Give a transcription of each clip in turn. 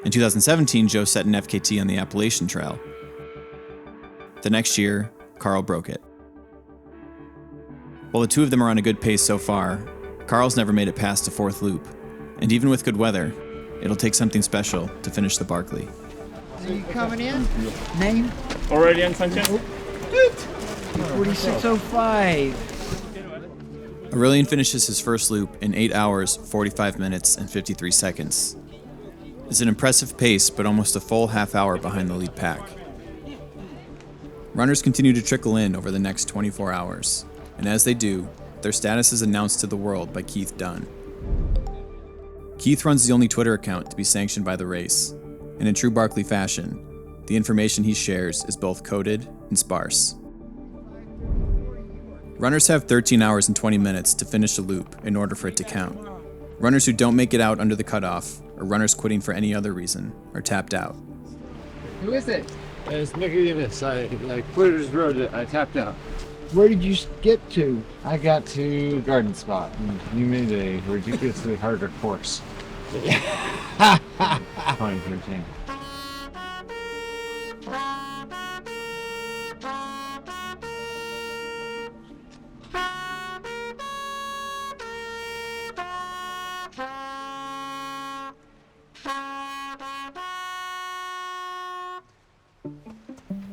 In 2017, Joe set an FKT on the Appalachian Trail. The next year, Carl broke it. While the two of them are on a good pace so far, Carl's never made it past the fourth loop, and even with good weather, it'll take something special to finish the Barkley. So you coming in? Name? Already in, Sanchez? 4605. Aurelian finishes his first loop in 8 hours, 45 minutes, and 53 seconds. It's an impressive pace, but almost a full half hour behind the lead pack. Runners continue to trickle in over the next 24 hours, and as they do, their status is announced to the world by Keith Dunn. Keith runs the only Twitter account to be sanctioned by the race, and in true Barkley fashion, the information he shares is both coded and sparse. Runners have 13 hours and 20 minutes to finish a loop in order for it to count. Runners who don't make it out under the cutoff, or runners quitting for any other reason, are tapped out. Who is it? It's Nicodemus. I quit his road. I tapped out. Where did you get to? I got to Garden Spot, and you made a ridiculously harder course. 2013.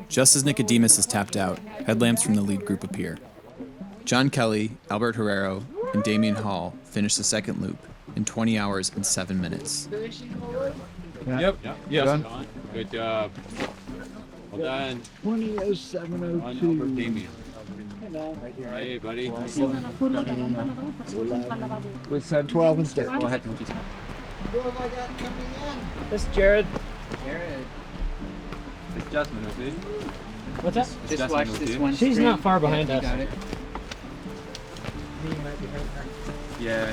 Just as Nicodemus is tapped out, headlamps from the lead group appear. John Kelly, Albert Herrero, and Damian Hall finish the second loop in 20 hours and 7 minutes. Yep. Yes. Done. Good job. Well done. 200702. Damien. Hey, buddy. We said 12 instead. Go ahead. Who have I got coming in? This is Jared. Jared. It's Jasmine, okay? What's that? Just watch this one. She's screen. not far behind You us. got it. Yeah,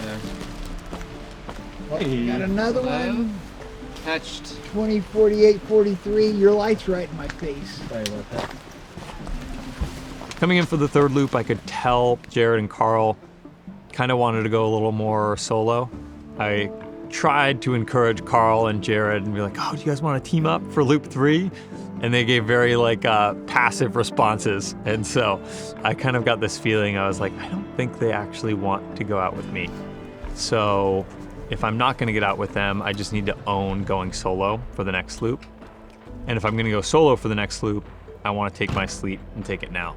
I know. Got another one. Touched. 204843. Your light's right in my face. Sorry about that. Coming in for the third loop, I could tell Jared and Carl kind of wanted to go a little more solo. I tried to encourage Carl and Jared and be like, oh, do you guys want to team up for loop 3? And they gave very passive responses. And so I kind of got this feeling, I was like, I don't think they actually want to go out with me. So if I'm not going to get out with them, I just need to own going solo for the next loop. And if I'm going to go solo for the next loop, I want to take my sleep and take it now.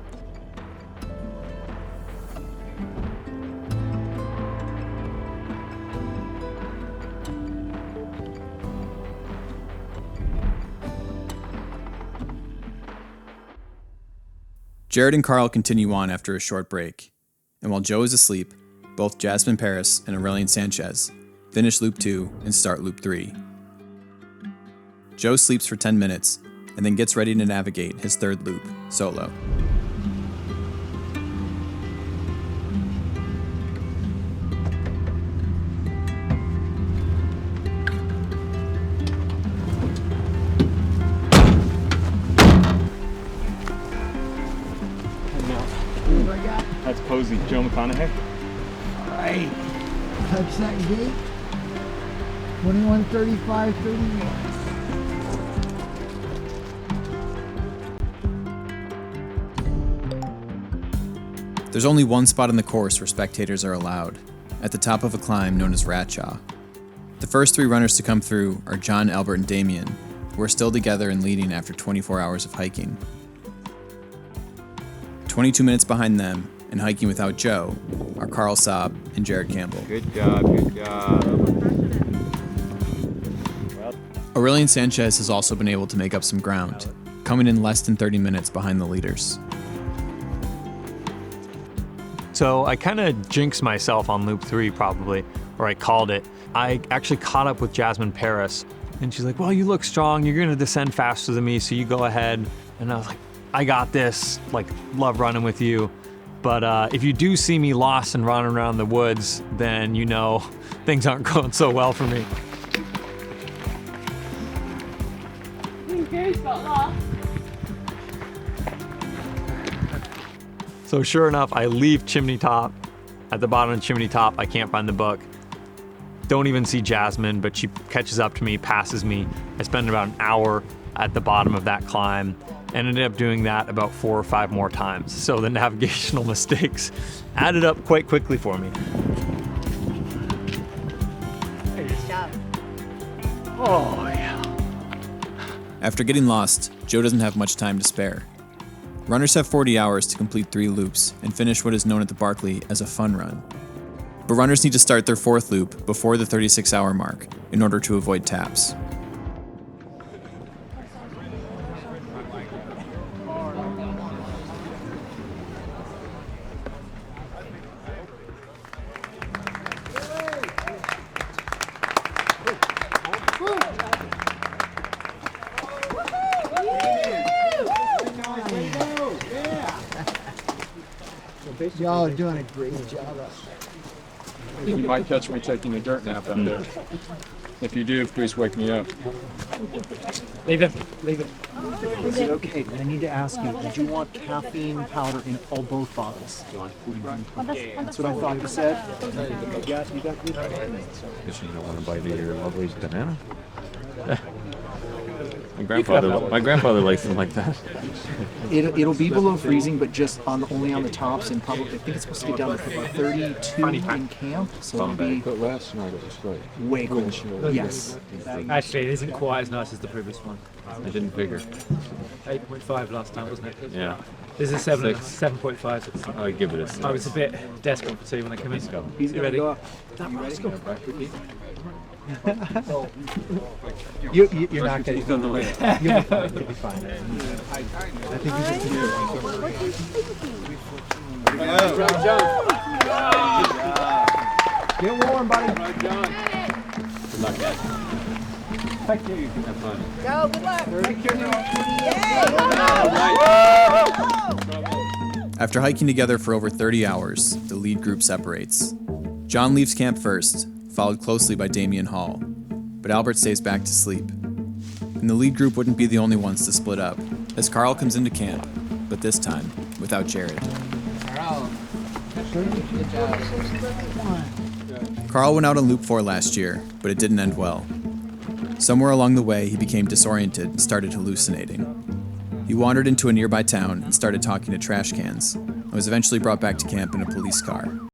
Jared and Carl continue on after a short break, and while Joe is asleep, both Jasmine Paris and Aurelian Sanchez finish loop 2 and start loop 3. Joe sleeps for 10 minutes and then gets ready to navigate his third loop solo. That's Posey, Joe McConaughey. Alright. Touch that gate. 21:35:31. There's only one spot on the course where spectators are allowed, at the top of a climb known as Ratchaw. The first 3 runners to come through are John, Albert, and Damien, who are still together and leading after 24 hours of hiking. 22 minutes behind them, and hiking without Joe, are Carl Saab and Jared Campbell. Good job, good job. Aurelian Sanchez has also been able to make up some ground, coming in less than 30 minutes behind the leaders. So I kind of jinxed myself on loop 3 probably, or I called it. I actually caught up with Jasmine Paris, and she's like, well, you look strong, you're gonna descend faster than me, so you go ahead. And I was like, I got this, love running with you. But if you do see me lost and running around the woods, then you know things aren't going so well for me. So sure enough, I leave Chimney Top. At the bottom of Chimney Top, I can't find the book. don't even see Jasmine, but she catches up to me, passes me. I spend about an hour at the bottom of that climb and ended up doing that about 4 or 5 more times. So the navigational mistakes added up quite quickly for me. Nice job. Oh, yeah. After getting lost, Joe doesn't have much time to spare. Runners have 40 hours to complete 3 loops and finish what is known at the Barkley as a fun run. But runners need to start their 4th loop before the 36-hour mark in order to avoid taps. Y'all are doing a great job. You might catch me taking a dirt nap out there. If you do, please wake me up. Leave him. Leave him. Is it okay? I need to ask you, did you want caffeine powder in both bottles? That's what I thought you said. Guess you don't want to bite your lovely banana? My grandfather likes them like that. It'll be below freezing, but just only on the tops, and probably I think it's supposed to get down to about 32 in camp, so it'll be But last night it was great. way cold. Yes. Actually, it isn't quite as nice as the previous one. I didn't figure. 8.5 last time, wasn't it? Yeah. This is 7.5. I'll give it a 6. I was a bit desperate to see when they come in. He's You ready? go up. You're not getting on the way. You'll be fine. I think you just get warm, buddy. Good luck, guys. Thank you. Have fun. Go, good luck. After hiking together for over 30 hours, the lead group separates. John leaves camp first, followed closely by Damian Hall, but Albert stays back to sleep. And the lead group wouldn't be the only ones to split up, as Carl comes into camp, but this time without Jared. Carl went out on Loop 4 last year, but it didn't end well. Somewhere along the way, he became disoriented and started hallucinating. He wandered into a nearby town and started talking to trash cans, and was eventually brought back to camp in a police car.